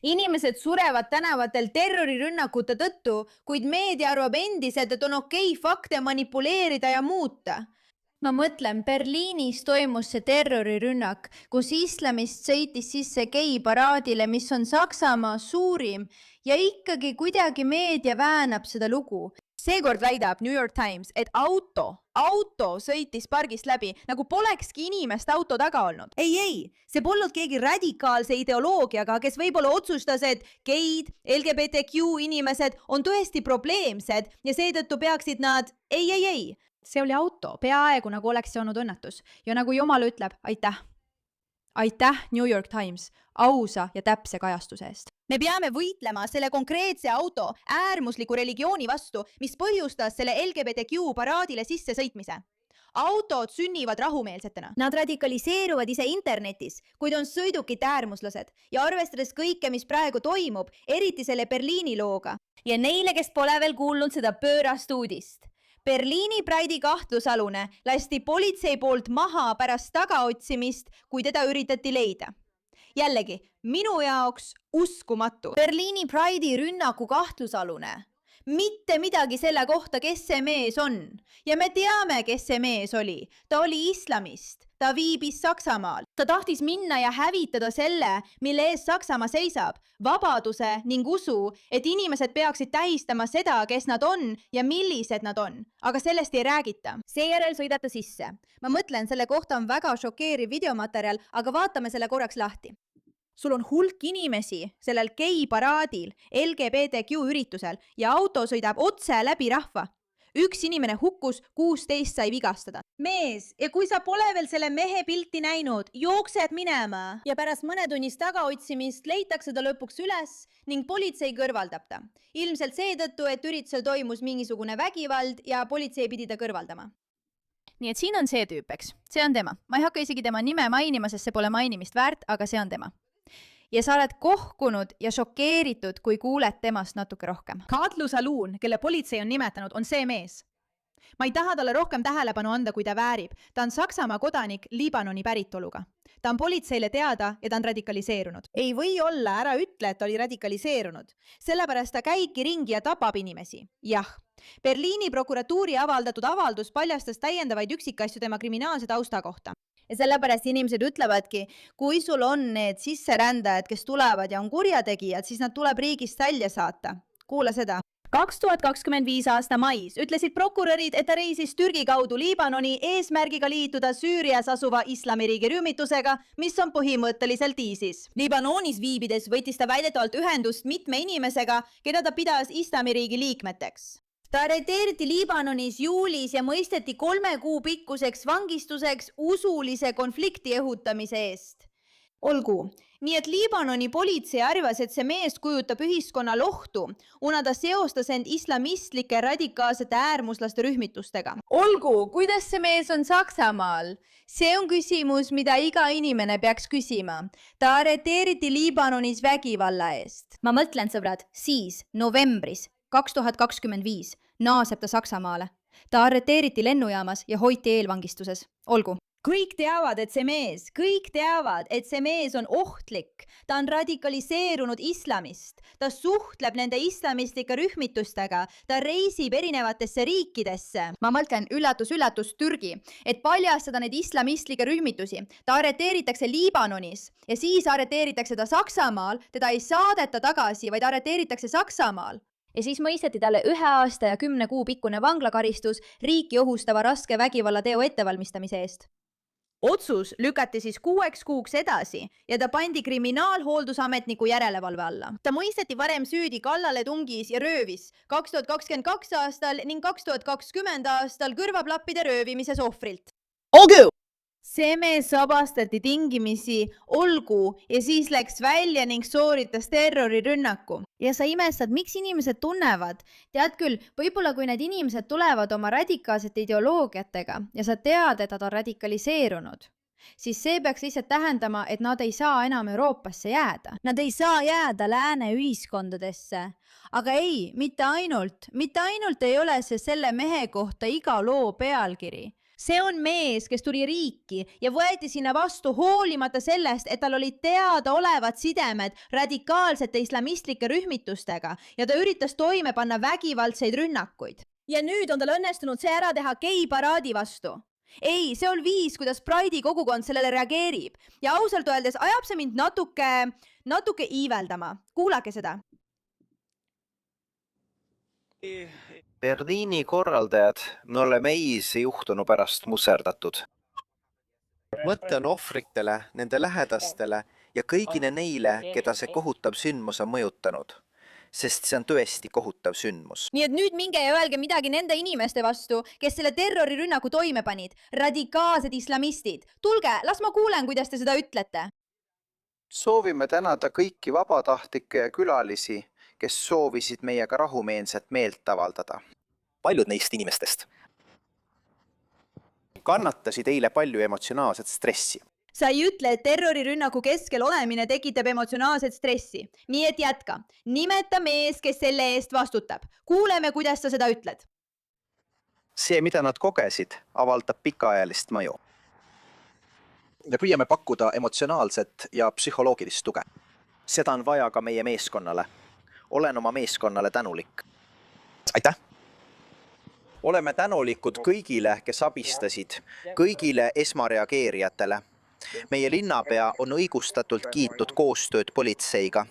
Inimesed surevad tänavatel terrorirünnakute tõttu, kuid meedia arvab endiselt, et on okei fakte manipuleerida ja muuta. Ma mõtlen, Berliinis toimus see terrorirünnak, kus islamist sõitis sisse geiparaadile, mis on Saksamaa suurim ja ikkagi kuidagi meedia väänab seda lugu. Seekord väidab New York Times, et auto sõitis pargist läbi, nagu polekski inimest auto taga olnud. Ei, see polnud keegi radikaalse ideoloogiaga, kes võib-olla otsustas, et geid, LGBTQ inimesed on tõesti probleemsed ja seetõttu peaksid nad... Ei. See oli auto, peaaegu nagu oleks see olnud õnnetus. Ja nagu Jumal ütleb, aitäh. Aitäh New York Times, ausa ja täpse kajastuse eest. Me peame võitlema selle konkreetse auto äärmusliku religiooni vastu, mis põhjustas selle LGBTQ paraadile sisse sõitmise. Autod sünnivad rahumeelsetena. Nad radikaliseeruvad ise internetis, kuid on sõidukite äärmuslased ja arvestades kõike, mis praegu toimub, eriti selle Berliini looga. Ja neile, kes pole veel kuulnud seda pöörast uudist. Berliini Pride'i kahtlusalune lasti politsei poolt maha pärast tagaotsimist, kui teda üritati leida. Jällegi, minu jaoks uskumatu. Berliini Pride'i rünnaku kahtlusalune. Mitte midagi selle kohta, kes see mees on. Ja me teame, kes see mees oli. Ta oli islamist. Ta viibis Saksamaal. Ta tahtis minna ja hävitada selle, mille ees Saksamaa seisab. Vabaduse ning usu, et inimesed peaksid tähistama seda, kes nad on ja millised nad on. Aga sellest ei räägita. Seejärel sõidate sisse. Ma mõtlen, selle kohta on väga šokeeriv videomaterjal, aga vaatame selle korraks lahti. Sul on hulk inimesi sellel geiparaadil, LGBTQ üritusel ja auto sõidab otse läbi rahva. Üks inimene hukkus, 16 sai vigastada. Mees, ja kui sa pole veel selle mehe pilti näinud, jooksed minema. Ja pärast mõnetunnist tagaotsimist leitakse ta lõpuks üles ning politsei kõrvaldab ta. Ilmselt seetõttu, et üritusel toimus mingisugune vägivald ja politsei pidi ta kõrvaldama. Nii et siin on see tüüp, eks. See on tema. Ma ei hakka isegi tema nime mainima, sest see pole mainimist väärt, aga see on tema. Ja sa oled kohkunud ja šokeeritud, kui kuuled temast natuke rohkem. Kaatlusaluun, kelle politsei on nimetanud, on see mees. Ma ei taha talle rohkem tähelepanu anda, kui ta väärib. Ta on Saksamaa kodanik Liibanoni päritoluga. Ta on politseile teada ja ta on radikaliseerunud. Ei või olla, ära ütle, et oli radikaliseerunud. Sellepärast ta käibki ringi ja tapab inimesi. Jah. Berliini prokuratuuri avaldatud avaldus paljastas täiendavaid üksikasju tema kriminaalse tausta kohta. Ja sellepärast inimesed ütlevadki, kui sul on need sisserändajad, kes tulevad ja on kurjategijad, siis nad tuleb riigist välja saata. Kuula seda. 2025 aasta mais ütlesid prokurörid, et ta reisis Türgi kaudu Liibanoni eesmärgiga liituda Süürias asuva islamiriigi rühmitusega, mis on põhimõtteliselt ISIS. Liibanonis viibides võttis ta väidetavalt ühendust mitme inimesega, keda ta pidas islamiriigi liikmeteks. Ta arreteeriti Liibanonis juulis ja mõisteti 3 kuu pikkuseks vangistuseks usulise konflikti õhutamise eest. Olgu, nii et Liibanoni politsei arvas, et see mees kujutab ühiskonnal ohtu, una ta seostas end islamistlike radikaalsete äärmuslaste rühmitustega. Olgu, kuidas see mees on Saksamaal? See on küsimus, mida iga inimene peaks küsima. Ta arreteeriti Liibanonis vägivalla eest. Ma mõtlen, sõbrad, siis novembris 2025 naaseb ta Saksamaale. Ta arreteeriti lennujaamas ja hoiti eelvangistuses. Olgu. Kõik teavad, et see mees on ohtlik. Ta on radikaliseerunud islamist. Ta suhtleb nende islamistlike rühmitustega. Ta reisib erinevatesse riikidesse. Ma mõtlen, üllatus, Türgi, et paljastada neid islamistlikke rühmitusi. Ta arreteeritakse Liibanonis ja siis arreteeritakse ta Saksamaal. Teda ei saadeta tagasi, vaid arreteeritakse Saksamaal. Ja siis mõisteti talle 1 aasta ja 10 kuu pikkune vanglakaristus riiki ohustava raske vägivallateo ettevalmistamise eest. Otsus lükati siis 6 kuuks edasi ja ta pandi kriminaalhooldusametniku järelevalve alla. Ta mõisteti varem süüdi kallaletungis ja röövis 2022 aastal ning 2020 aastal kõrvaplappide röövimises ohvrilt. Olgu! See mees vabastati tingimisi, olgu, ja siis läks välja ning sooritas terrorirünnaku. Ja sa imestad, miks inimesed tunnevad? Tead küll, võib-olla kui need inimesed tulevad oma radikaalsete ideoloogiatega ja sa tead, et nad on radikaliseerunud, siis see peaks lihtsalt tähendama, et nad ei saa enam Euroopasse jääda. Nad ei saa jääda lääne ühiskondadesse. Aga ei, mitte ainult ei ole see selle mehe kohta iga loo pealkiri. See on mees, kes tuli riiki ja võeti sinna vastu hoolimata sellest, et tal olid teada olevad sidemed radikaalsete islamistlike rühmitustega ja ta üritas toime panna vägivaldseid rünnakuid. Ja nüüd on tal õnnestunud see ära teha geiparaadi vastu. Ei, see on viis, kuidas Pride'i kogukond sellele reageerib ja ausalt öeldes ajab see mind natuke iiveldama. Kuulake seda. Berliini korraldajad, me oleme eisi juhtunu pärast muserdatud. Mõte on ohvritele, nende lähedastele ja kõigile neile, keda see kohutav sündmus on mõjutanud. Sest see on tõesti kohutav sündmus. Nii et nüüd minge ja öelge midagi nende inimeste vastu, kes selle terrorirünnaku toime panid. Radikaalsed islamistid. Tulge, las ma kuulen, kuidas te seda ütlete. Soovime tänada kõiki vabatahtlikke ja külalisi, kes soovisid meiega rahumeelset meelt avaldada. Paljud neist inimestest kannatasid eile palju emotsionaalset stressi. Sa ei ütle, et terrorirünnaku keskel olemine tekitab emotsionaalset stressi. Nii et jätka. Nimeta mees, kes selle eest vastutab. Kuuleme, kuidas sa seda ütled. See, mida nad kogesid, avaldab pikaajalist mõju. Me püüame pakkuda emotsionaalset ja psühholoogilist tuge. Seda on vaja ka meie meeskonnale. Olen oma meeskonnale tänulik. Aitäh! Oleme tänulikud kõigile, kes abistasid, kõigile esmareageerijatele. Meie linnapea on õigustatult kiitud koostööd politseiga.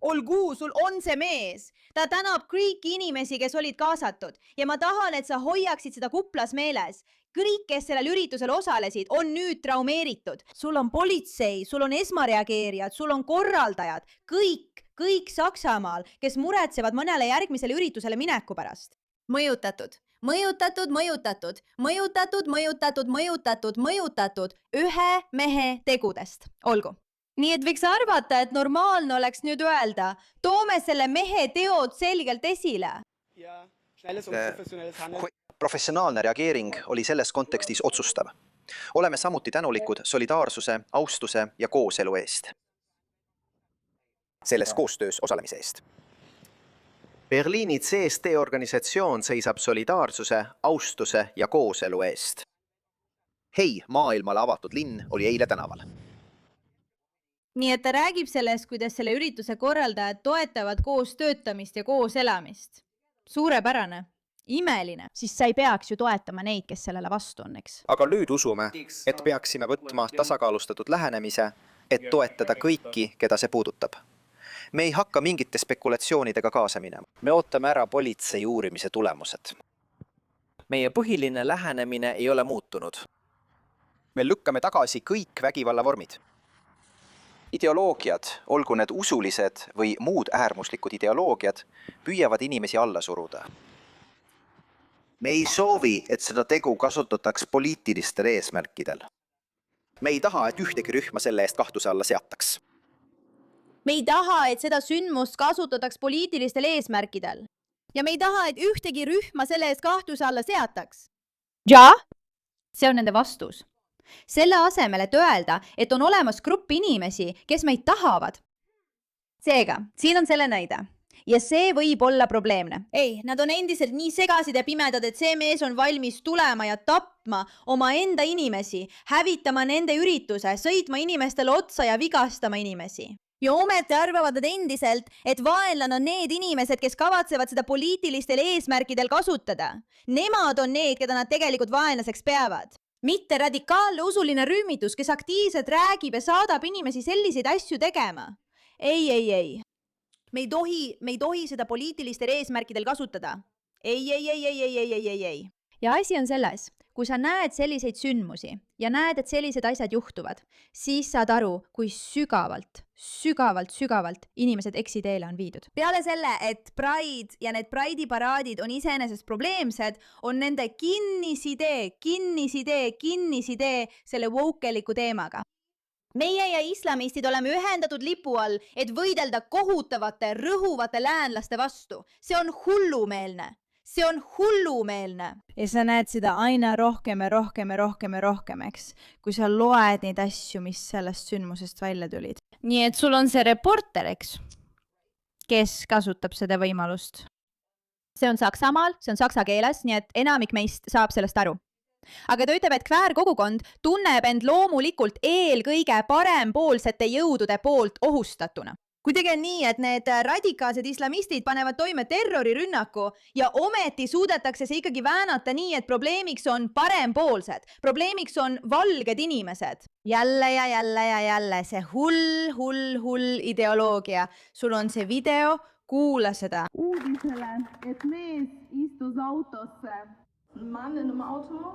Olgu, sul on see mees. Ta tänab kõiki inimesi, kes olid kaasatud ja ma tahan, et sa hoiaksid seda kuplas meeles. Kõik, kes sellel üritusel osalesid, on nüüd traumeeritud. Sul on politsei, sul on esmareageerijad, sul on korraldajad, kõik Saksamaal, kes muretsevad mõnele järgmisele üritusele mineku pärast. Mõjutatud ühe mehe tegudest. Olgu. Nii et võiks arvata, et normaalne oleks nüüd öelda, toome selle mehe teod selgelt esile. Professionaalne reageering oli selles kontekstis otsustav. Oleme samuti tänulikud solidaarsuse, austuse ja kooselu eest. Selles koostöös osalemise eest. Berliini CSD organisatsioon seisab solidaarsuse, austuse ja kooselu eest. Hei, maailmale avatud linn oli eile tänaval. Nii et ta räägib sellest, kuidas selle ürituse korraldajad toetavad koos töötamist ja koos elamist. Suurepärane, imeline, siis sa ei peaks ju toetama neid, kes sellele vastu on, eks. Aga nüüd usume, et peaksime võtma tasakaalustatud lähenemise, et toetada kõiki, keda see puudutab. Me ei hakka mingite spekulatsioonidega kaasa minema. Me ootame ära politsei uurimise tulemused. Meie põhiline lähenemine ei ole muutunud. Me lükkame tagasi kõik vägivallavormid. Ideoloogiad, olgu need usulised või muud äärmuslikud ideoloogiad, püüavad inimesi alla suruda. Me ei soovi, et seda tegu kasutataks poliitilistel eesmärkidel. Me ei taha, et ühtegi rühma selle eest kahtluse alla seataks. Me ei taha, et seda sündmust kasutataks poliitilistel eesmärkidel. Ja me ei taha, et ühtegi rühma selle eest kahtluse alla seataks. Ja? See on nende vastus. Selle asemel, et öelda, et on olemas grupp inimesi, kes meid tahavad. Seega, siin on selle näide. Ja see võib olla probleemne. Ei, nad on endiselt nii segasid ja pimedad, et see mees on valmis tulema ja tapma oma enda inimesi, hävitama nende ürituse, sõitma inimestele otsa ja vigastama inimesi. Ja ometi arvavad nad endiselt, et vaenlane on need inimesed, kes kavatsevad seda poliitilistel eesmärkidel kasutada. Nemad on need, keda nad tegelikult vaenlaseks peavad. Mitte radikaalne usuline rühmitus, kes aktiivselt räägib ja saadab inimesi selliseid asju tegema. Ei. Me ei tohi seda poliitilistel eesmärkidel kasutada. Ei. Ja asi on selles, kui sa näed selliseid sündmusi ja näed, et sellised asjad juhtuvad, siis saad aru, kui sügavalt inimesed eksiteele on viidud. Peale selle, et Pride ja need Pride'i paraadid on iseenesest probleemsed, on nende kinnisidee selle woke-eliku teemaga. Meie ja islamistid oleme ühendatud lipu all, et võidelda kohutavate, rõhuvate läänlaste vastu. See on hullumeelne. Ja sa näed seda aina rohkem, eks, kui sa loed neid asju, mis sellest sündmusest välja tulid. Nii et sul on see reporter, eks, kes kasutab seda võimalust. See on Saksamaal, see on saksa keeles, nii et enamik meist saab sellest aru. Aga ta ütleb, et kväärkogukond tunneb end loomulikult eelkõige parempoolsete jõudude poolt ohustatuna. Kuidagi on nii, et need radikaalsed islamistid panevad toime terrorirünnaku ja ometi suudetakse see ikkagi väänata nii, et probleemiks on parempoolsed. Probleemiks on valged inimesed. Jälle ja jälle ja jälle see hull ideoloogia. Sul on see video, kuula seda. Uudisele, et mees istus autosse. Mann in einem Auto.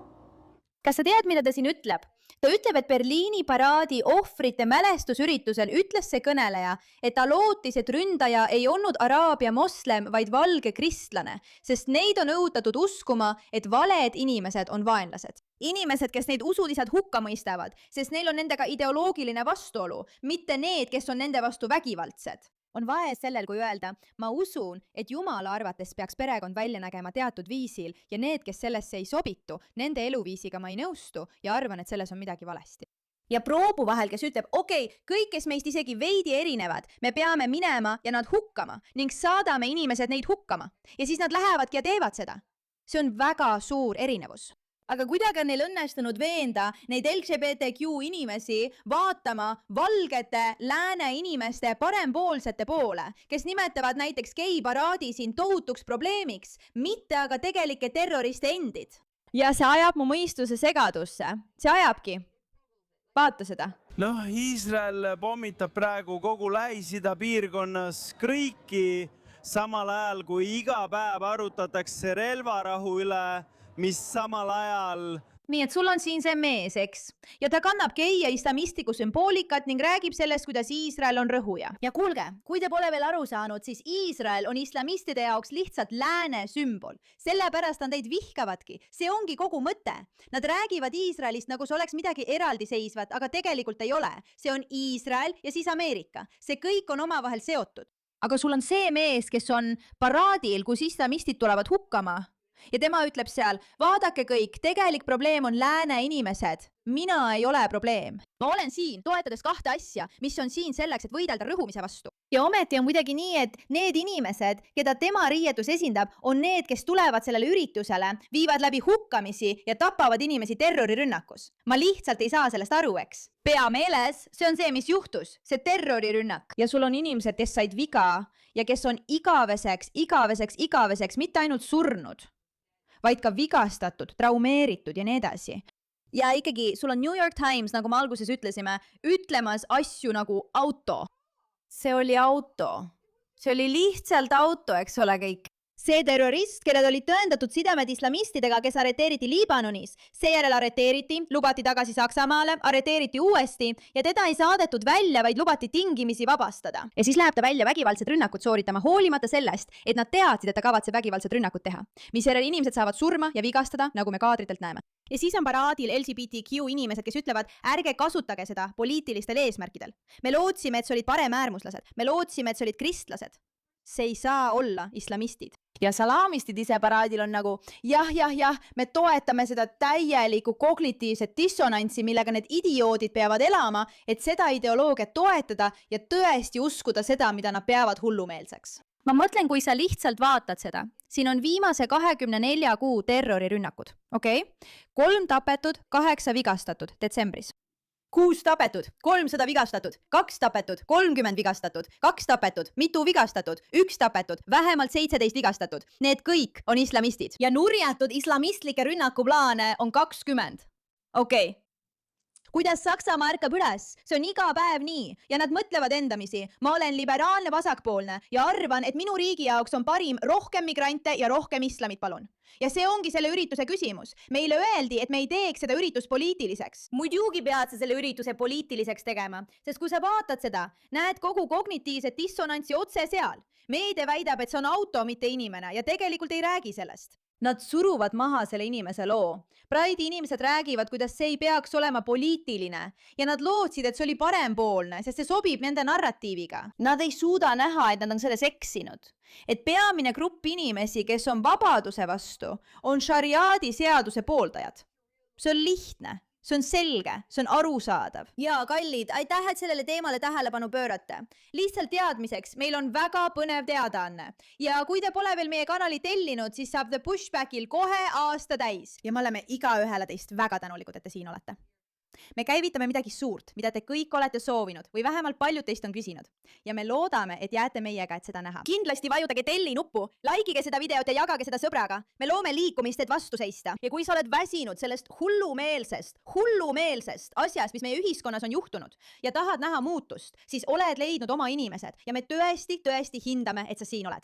Kas sa tead, mida ta siin ütleb? Ta ütleb, et Berliini paraadi ohvrite mälestusüritusel ütles see kõneleja, et ta lootis, et ründaja ei olnud araabia moslem, vaid valge kristlane, sest neid on õhutatud uskuma, et valed inimesed on vaenlased. Inimesed, kes neid usulised hukka mõistavad, sest neil on nendega ideoloogiline vastuolu, mitte need, kes on nende vastu vägivaldsed. On vahe sellel, kui öelda, ma usun, et Jumala arvates peaks perekond välja nägema teatud viisil ja need, kes sellesse ei sobitu, nende eluviisiga ma ei nõustu ja arvan, et selles on midagi valesti. Ja proobu vahel, kes ütleb, okei, kõik, kes meist isegi veidi erinevad, me peame minema ja nad hukkama ning saadame inimesed neid hukkama. Ja siis nad lähevadki ja teevad seda. See on väga suur erinevus. Aga kuidagi on neil õnnestunud veenda neid LGBTQ inimesi vaatama valgete lääne inimeste parempoolsete poole, kes nimetavad näiteks geiparaadi siin tohutuks probleemiks, mitte aga tegelikke terroriste endid. Ja see ajab mu mõistuse segadusse. See ajabki. Vaata seda. Iisrael pommitab praegu kogu Lähis-Ida piirkonnas kõiki, samal ajal kui iga päev arutatakse relvarahu üle, mis samal ajal... Nii, et sul on siin see mees, eks? Ja ta kannab gei ja islamistlikku sümboolikat ning räägib sellest, kuidas Iisrael on rõhuja. Ja kuulge, kui te pole veel aru saanud, siis Iisrael on islamistide jaoks lihtsalt lääne sümbol. Sellepärast on teid vihkavadki. See ongi kogu mõte. Nad räägivad Iisraelist nagu see oleks midagi eraldiseisvat, aga tegelikult ei ole. See on Iisrael ja siis Ameerika. See kõik on omavahel seotud. Aga sul on see mees, kes on paraadil, kus islamistid tulevad hukkama. Ja tema ütleb seal, vaadake kõik, tegelik probleem on lääne inimesed. Mina ei ole probleem. Ma olen siin, toetades kahte asja, mis on siin selleks, et võidelda rõhumise vastu. Ja ometi on muidugi nii, et need inimesed, keda tema riietus esindab, on need, kes tulevad sellele üritusele, viivad läbi hukkamisi ja tapavad inimesi terrorirünnakus. Ma lihtsalt ei saa sellest aru, eks. Pea meeles, see on see, mis juhtus, see terrorirünnak. Ja sul on inimesed, kes said viga ja kes on igaveseks, mitte ainult surnud, vaid ka vigastatud, traumeeritud ja nii edasi. Ja ikkagi, sul on New York Times, nagu me alguses ütlesime, ütlemas asju nagu auto. See oli auto. See oli lihtsalt auto, eks ole kõik. See terrorist, kellel olid tõendatud sidemed islamistidega, kes arreteeriti Liibanonis, seejärel arreteeriti, lubati tagasi Saksamaale, arreteeriti uuesti ja teda ei saadetud välja, vaid lubati tingimisi vabastada. Ja siis läheb ta välja vägivaldsed rünnakud sooritama, hoolimata sellest, et nad teadsid, et ta kavatseb vägivaldsed rünnakud teha. Misjärel inimesed saavad surma ja vigastada, nagu me kaadritelt näeme. Ja siis on paraadil LGBTQ inimesed, kes ütlevad, ärge kasutage seda poliitilistel eesmärkidel. Me lootsime, et see olid paremäärmuslased. Me lootsime, et see olid kristlased. See ei saa olla islamistid. Ja salamistid ise paraadil on nagu, jah, me toetame seda täielikku kognitiivset dissonantsi, millega need idioodid peavad elama, et seda ideoloogiat toetada ja tõesti uskuda seda, mida nad peavad hullumeelseks. Ma mõtlen, kui sa lihtsalt vaatad seda. Siin on viimase 24 kuu terrorirünnakud, okei? 3 tapetud, 8 vigastatud detsembris. 6 tapetud, 300 vigastatud, 2 tapetud, 30 vigastatud, 2 tapetud, mitu vigastatud, 1 tapetud, vähemalt 17 vigastatud. Need kõik on islamistid. Ja nurjatud islamistlikke rünnakuplaane on 20. Okei. Kuidas Saksamaa ärkab üles? See on iga päev nii. Ja nad mõtlevad endamisi. Ma olen liberaalne vasakpoolne ja arvan, et minu riigi jaoks on parim rohkem migrante ja rohkem islamit, palun. Ja see ongi selle ürituse küsimus. Meile öeldi, et me ei teeks seda üritust poliitiliseks. Muidugi pead sa selle ürituse poliitiliseks tegema, sest kui sa vaatad seda, näed kogu kognitiivset dissonantsi otse seal. Meedia väidab, et see on auto, mitte inimene ja tegelikult ei räägi sellest. Nad suruvad maha selle inimese loo. Pride inimesed räägivad, kuidas see ei peaks olema poliitiline ja nad lootsid, et see oli parempoolne, sest see sobib nende narratiiviga. Nad ei suuda näha, et nad on selles eksinud. Et peamine grupp inimesi, kes on vabaduse vastu, on šariaadi seaduse pooldajad. See on lihtne. See on selge, see on arusaadav. Ja kallid, aitäh, et sellele teemale tähelepanu pöörate. Lihtsalt teadmiseks, meil on väga põnev teadaanne. Ja kui te pole veel meie kanali tellinud, siis saab The Pushbackil kohe aasta täis. Ja me oleme igaühele teist väga tänulikud, et te siin olete. Me käivitame midagi suurt, mida te kõik olete soovinud või vähemalt paljud teist on küsinud. Ja me loodame, et jääte meiega, et seda näha. Kindlasti vajutage telli nuppu, likeige seda videot ja jagage seda sõbraga. Me loome liikumist, et vastu seista. Ja kui sa oled väsinud sellest hullumeelsest asjast, mis meie ühiskonnas on juhtunud ja tahad näha muutust, siis oled leidnud oma inimesed ja me tõesti hindame, et sa siin oled.